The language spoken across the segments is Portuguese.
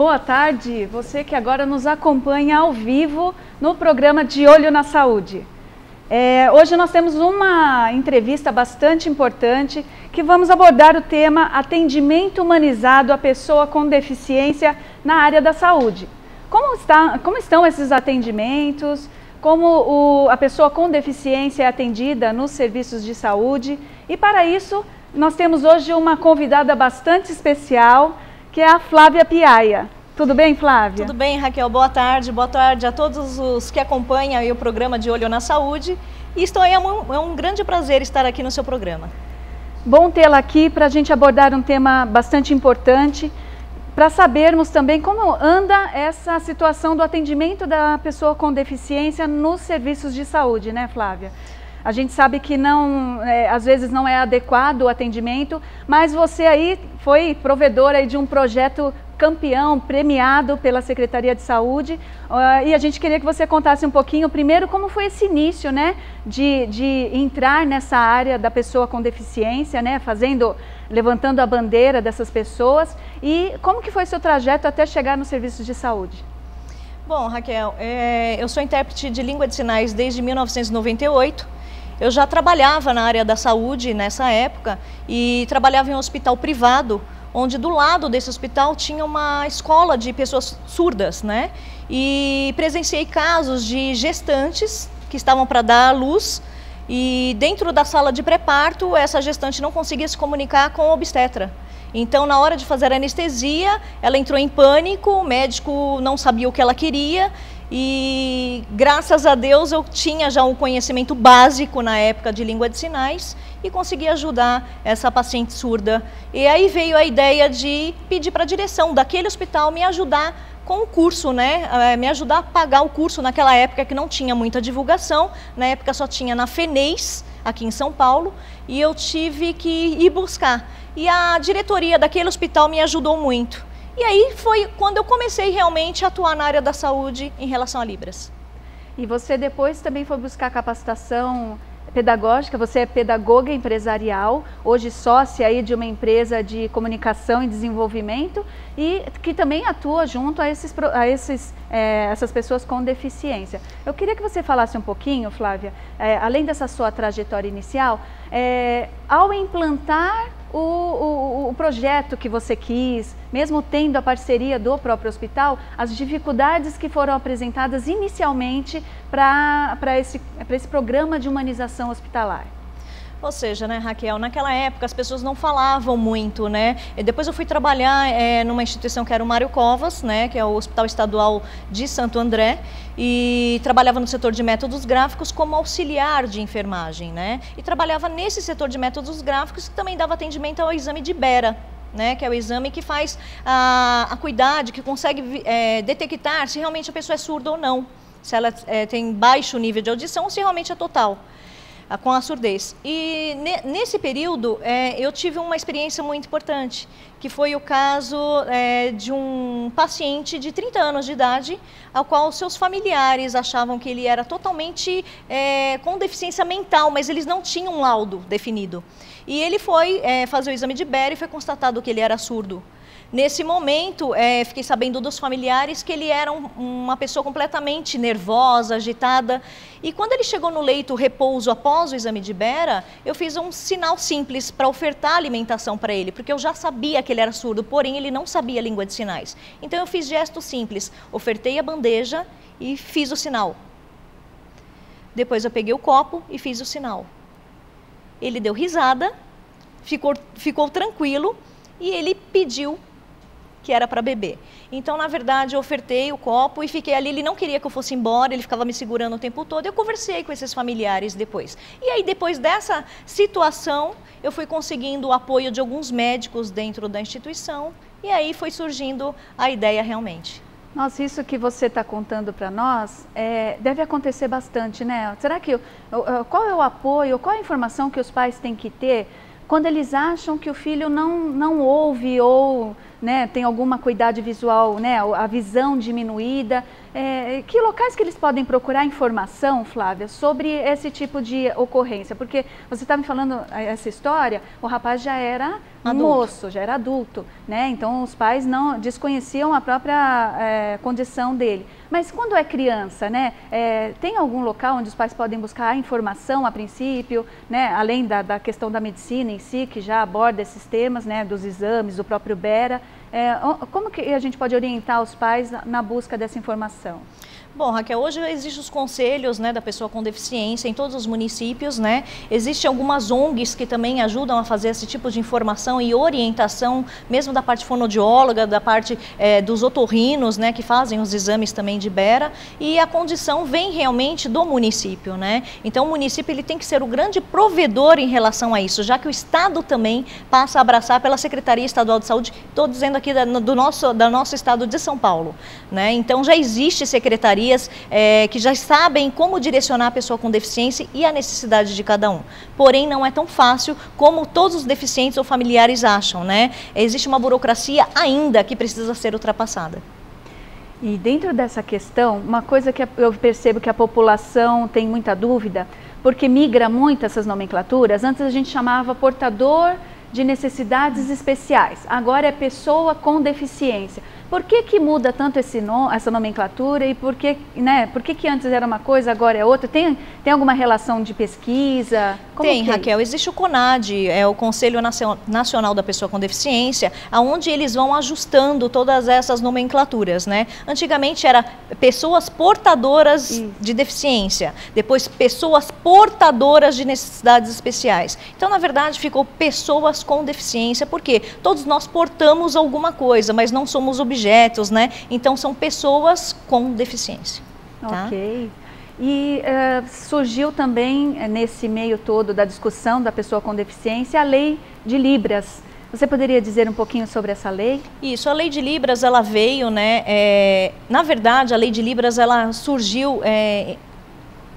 boa tarde, você que agora nos acompanha ao vivo no programa De Olho na Saúde. Hoje nós temos uma entrevista bastante importante que vamos abordar o tema atendimento humanizado à pessoa com deficiência na área da saúde. Como estão esses atendimentos, como a pessoa com deficiência é atendida nos serviços de saúde, e para isso nós temos hoje uma convidada bastante especial, que é a Flávia Piaia. Tudo bem, Flávia? Tudo bem, Raquel. Boa tarde a todos os que acompanham aí o programa De Olho na Saúde. E é um grande prazer estar aqui no seu programa. Bom tê-la aqui para a gente abordar um tema bastante importante, para sabermos também como anda essa situação do atendimento da pessoa com deficiência nos serviços de saúde, né, Flávia? A gente sabe que às vezes não é adequado o atendimento, mas você aí foi provedora aí de um projeto campeão, premiado pela Secretaria de Saúde, e a gente queria que você contasse um pouquinho, primeiro, como foi esse início, né, de entrar nessa área da pessoa com deficiência, né, levantando a bandeira dessas pessoas, e como que foi seu trajeto até chegar nos serviços de saúde? Bom, Raquel, eu sou intérprete de língua de sinais desde 1998. Eu já trabalhava na área da saúde nessa época e trabalhava em um hospital privado, onde do lado desse hospital tinha uma escola de pessoas surdas, né? E presenciei casos de gestantes que estavam para dar à luz e dentro da sala de pré-parto essa gestante não conseguia se comunicar com o obstetra. Então, na hora de fazer a anestesia, ela entrou em pânico, o médico não sabia o que ela queria e, graças a Deus, eu tinha já um conhecimento básico na época de língua de sinais e consegui ajudar essa paciente surda. E aí veio a ideia de pedir para a direção daquele hospital me ajudar com o curso, né? Me ajudar a pagar o curso naquela época que não tinha muita divulgação, na época só tinha na FENEIS, aqui em São Paulo, e eu tive que ir buscar. E a diretoria daquele hospital me ajudou muito. E aí foi quando eu comecei realmente a atuar na área da saúde em relação a Libras. E você depois também foi buscar capacitação pedagógica, você é pedagoga empresarial, hoje sócia aí de uma empresa de comunicação e desenvolvimento e que também atua junto a essas pessoas com deficiência. Eu queria que você falasse um pouquinho, Flávia, além dessa sua trajetória inicial, ao implantar o projeto que você quis, mesmo tendo a parceria do próprio hospital, as dificuldades que foram apresentadas inicialmente para esse programa de humanização hospitalar. Ou seja, né, Raquel, naquela época as pessoas não falavam muito, né? E depois eu fui trabalhar numa instituição que era o Mário Covas, né, que é o Hospital Estadual de Santo André, e trabalhava no setor de métodos gráficos como auxiliar de enfermagem, né? E trabalhava nesse setor de métodos gráficos que também dava atendimento ao exame de Bera, né, que é o exame que faz a acuidade, que consegue detectar se realmente a pessoa é surda ou não, se ela tem baixo nível de audição ou se realmente é total, com a surdez. E nesse período eu tive uma experiência muito importante, que foi o caso de um paciente de 30 anos de idade, ao qual seus familiares achavam que ele era totalmente com deficiência mental, mas eles não tinham um laudo definido. E ele foi fazer o exame de Bera e foi constatado que ele era surdo. Nesse momento, fiquei sabendo dos familiares que ele era uma pessoa completamente nervosa, agitada. E quando ele chegou no leito repouso após o exame de Bera, eu fiz um sinal simples para ofertar alimentação para ele, porque eu já sabia que ele era surdo, porém ele não sabia a língua de sinais. Então eu fiz gesto simples, ofertei a bandeja e fiz o sinal. Depois eu peguei o copo e fiz o sinal. Ele deu risada, ficou tranquilo e ele pediu que era para beber. Então, na verdade, eu ofertei o copo e fiquei ali. Ele não queria que eu fosse embora, ele ficava me segurando o tempo todo. Eu conversei com esses familiares depois. E aí, depois dessa situação, eu fui conseguindo o apoio de alguns médicos dentro da instituição. E aí foi surgindo a ideia realmente. Nossa, isso que você está contando para nós deve acontecer bastante, né? Será que qual é o apoio, qual é a informação que os pais têm que ter quando eles acham que o filho não ouve ou né, tem alguma acuidade visual, né, a visão diminuída. Que locais que eles podem procurar informação, Flávia, sobre esse tipo de ocorrência? Porque você está me falando essa história, o rapaz já era moço, já era adulto, né? Então os pais não desconheciam a própria condição dele. Mas quando é criança, né, tem algum local onde os pais podem buscar informação a princípio, né, além da questão da medicina em si, que já aborda esses temas, né, dos exames, do próprio Bera? Como que a gente pode orientar os pais na busca dessa informação? Bom, Raquel, hoje existem os conselhos, né, da pessoa com deficiência em todos os municípios, né? Existem algumas ONGs que também ajudam a fazer esse tipo de informação e orientação, mesmo da parte fonoaudióloga, da parte dos otorrinos, né, que fazem os exames também de Bera, e a condição vem realmente do município, né? Então o município ele tem que ser o grande provedor em relação a isso, já que o Estado também passa a abraçar pela Secretaria Estadual de Saúde, estou dizendo aqui do nosso estado de São Paulo, né? Então já existe secretaria que já sabem como direcionar a pessoa com deficiência e a necessidade de cada um. Porém, não é tão fácil como todos os deficientes ou familiares acham, né? Existe uma burocracia ainda que precisa ser ultrapassada. E dentro dessa questão, uma coisa que eu percebo que a população tem muita dúvida, porque migra muito essas nomenclaturas. Antes a gente chamava portador de necessidades especiais, agora é pessoa com deficiência. Por que muda tanto essa nomenclatura e por que antes era uma coisa, agora é outra? Tem alguma relação de pesquisa? Tem, Raquel. Existe o CONAD, o Conselho Nacional da Pessoa com Deficiência, onde eles vão ajustando todas essas nomenclaturas, né? Antigamente era pessoas portadoras de deficiência, depois pessoas portadoras de necessidades especiais. Então, na verdade, ficou pessoas com deficiência, porque todos nós portamos alguma coisa, mas não somos objetos, né? Então são pessoas com deficiência. Tá? Ok. E surgiu também, nesse meio todo da discussão da pessoa com deficiência, a lei de Libras. Você poderia dizer um pouquinho sobre essa lei? Isso, a lei de Libras, ela veio, né? Na verdade, a lei de Libras, ela surgiu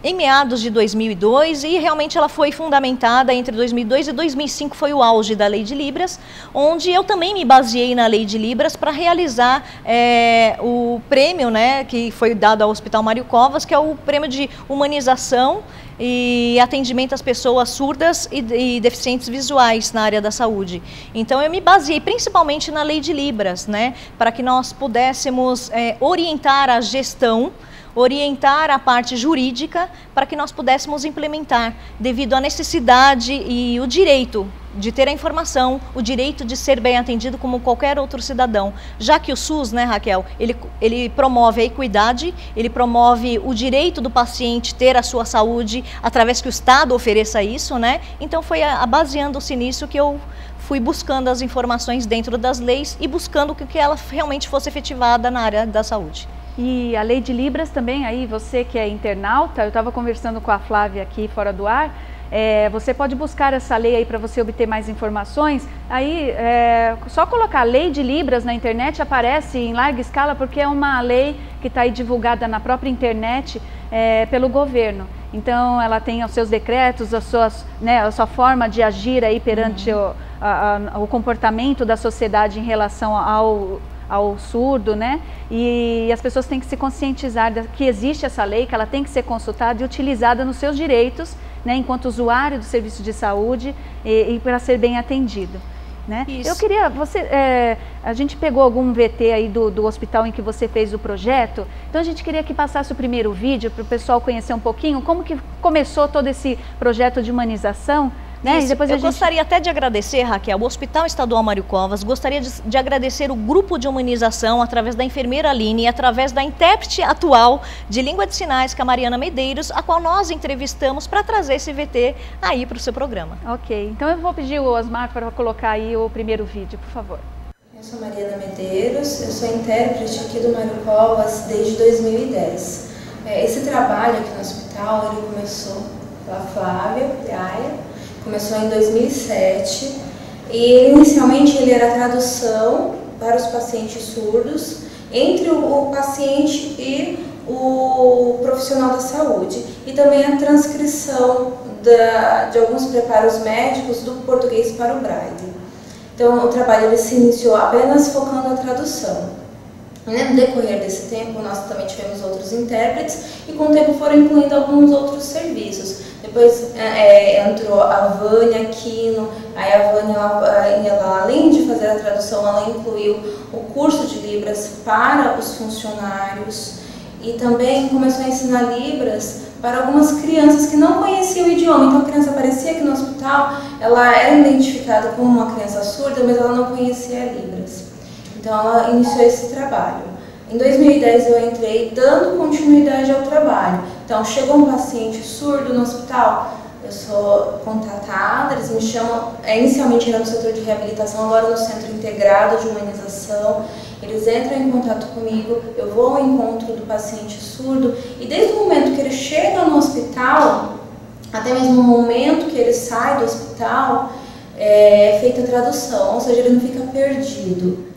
em meados de 2002 e realmente ela foi fundamentada entre 2002 e 2005, foi o auge da Lei de Libras, onde eu também me baseei na Lei de Libras para realizar o prêmio, né, que foi dado ao Hospital Mário Covas, que é o prêmio de humanização e atendimento às pessoas surdas e deficientes visuais na área da saúde. Então eu me baseei principalmente na Lei de Libras, né, para que nós pudéssemos orientar a gestão, orientar a parte jurídica para que nós pudéssemos implementar, devido à necessidade e o direito de ter a informação, o direito de ser bem atendido como qualquer outro cidadão. Já que o SUS, né, Raquel, ele promove a equidade, ele promove o direito do paciente ter a sua saúde através que o Estado ofereça isso, né? Então foi baseando-se nisso que eu fui buscando as informações dentro das leis e buscando que ela realmente fosse efetivada na área da saúde. E a Lei de Libras também, aí você que é internauta, eu estava conversando com a Flávia aqui fora do ar, você pode buscar essa lei aí para você obter mais informações. Aí só colocar Lei de Libras na internet aparece em larga escala, porque é uma lei que está aí divulgada na própria internet pelo governo. Então ela tem os seus decretos, a sua forma de agir aí perante o comportamento da sociedade em relação ao surdo, né? E as pessoas têm que se conscientizar que existe essa lei, que ela tem que ser consultada e utilizada nos seus direitos, né, enquanto usuário do serviço de saúde e para ser bem atendido, né? Eu queria, a gente pegou algum VT aí do hospital em que você fez o projeto, então a gente queria que passasse o primeiro vídeo para o pessoal conhecer um pouquinho como que começou todo esse projeto de humanização. Né? E depois gostaria até de agradecer, Raquel, o Hospital Estadual Mário Covas, gostaria de agradecer o grupo de humanização através da enfermeira Aline e através da intérprete atual de língua de sinais, que é a Mariana Medeiros, a qual nós entrevistamos para trazer esse VT aí para o seu programa. Ok, então eu vou pedir o Osmar para colocar aí o primeiro vídeo, por favor. Eu sou Mariana Medeiros, eu sou intérprete aqui do Mário Covas desde 2010. Esse trabalho aqui no hospital, ele começou pela Flávia Praia, começou em 2007 e inicialmente ele era tradução para os pacientes surdos entre o paciente e o profissional da saúde e também a transcrição de alguns preparos médicos do português para o braille. Então o trabalho ele se iniciou apenas focando a tradução. E no decorrer desse tempo nós também tivemos outros intérpretes e com o tempo foram incluindo alguns outros serviços. Depois entrou a Vânia Aquino, aí a Vânia, ela, além de fazer a tradução, ela incluiu o curso de Libras para os funcionários e também começou a ensinar Libras para algumas crianças que não conheciam o idioma. Então a criança aparecia aqui no hospital, ela era identificada como uma criança surda, mas ela não conhecia Libras. Então ela iniciou esse trabalho. Em 2010 eu entrei dando continuidade ao trabalho. Então chegou um paciente surdo no hospital, eu sou contatada, eles me chamam, inicialmente era no setor de reabilitação, agora no Centro Integrado de Humanização. Eles entram em contato comigo, eu vou ao encontro do paciente surdo e desde o momento que ele chega no hospital, até mesmo o momento que ele sai do hospital, é feita a tradução, ou seja, ele não fica perdido.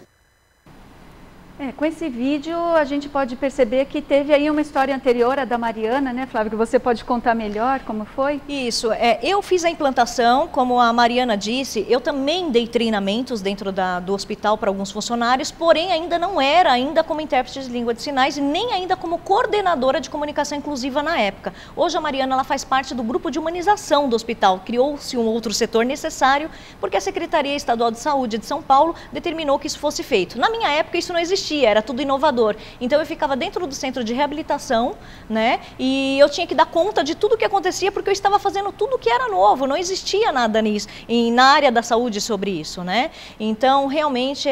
Com esse vídeo a gente pode perceber que teve aí uma história anterior, a da Mariana, né, Flávia, que você pode contar melhor como foi? Isso, eu fiz a implantação, como a Mariana disse, eu também dei treinamentos dentro do hospital para alguns funcionários, porém ainda não era como intérprete de língua de sinais e nem ainda como coordenadora de comunicação inclusiva na época. Hoje a Mariana ela faz parte do grupo de humanização do hospital, criou-se um outro setor necessário porque a Secretaria Estadual de Saúde de São Paulo determinou que isso fosse feito. Na minha época isso não existia. Era tudo inovador. Então eu ficava dentro do centro de reabilitação, né? E eu tinha que dar conta de tudo o que acontecia porque eu estava fazendo tudo que era novo, não existia nada nisso, na área da saúde sobre isso, né? Então realmente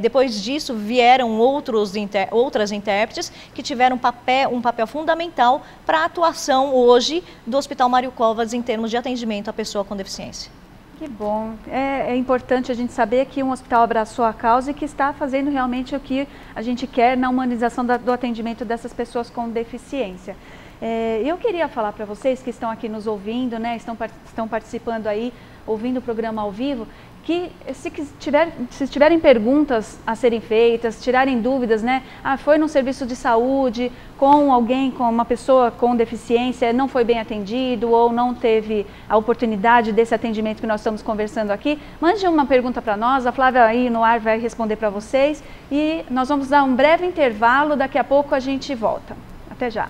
depois disso vieram outras intérpretes que tiveram um papel fundamental para a atuação hoje do Hospital Mário Covas em termos de atendimento à pessoa com deficiência. Que bom. É importante a gente saber que um hospital abraçou a causa e que está fazendo realmente o que a gente quer na humanização do atendimento dessas pessoas com deficiência. Eu queria falar para vocês que estão aqui nos ouvindo, né, estão participando aí, ouvindo o programa ao vivo, que se tiverem perguntas a serem feitas, tirarem dúvidas, né? Foi num serviço de saúde, com alguém, com uma pessoa com deficiência, não foi bem atendido ou não teve a oportunidade desse atendimento que nós estamos conversando aqui, mande uma pergunta para nós, a Flávia aí no ar vai responder para vocês e nós vamos dar um breve intervalo, daqui a pouco a gente volta. Até já!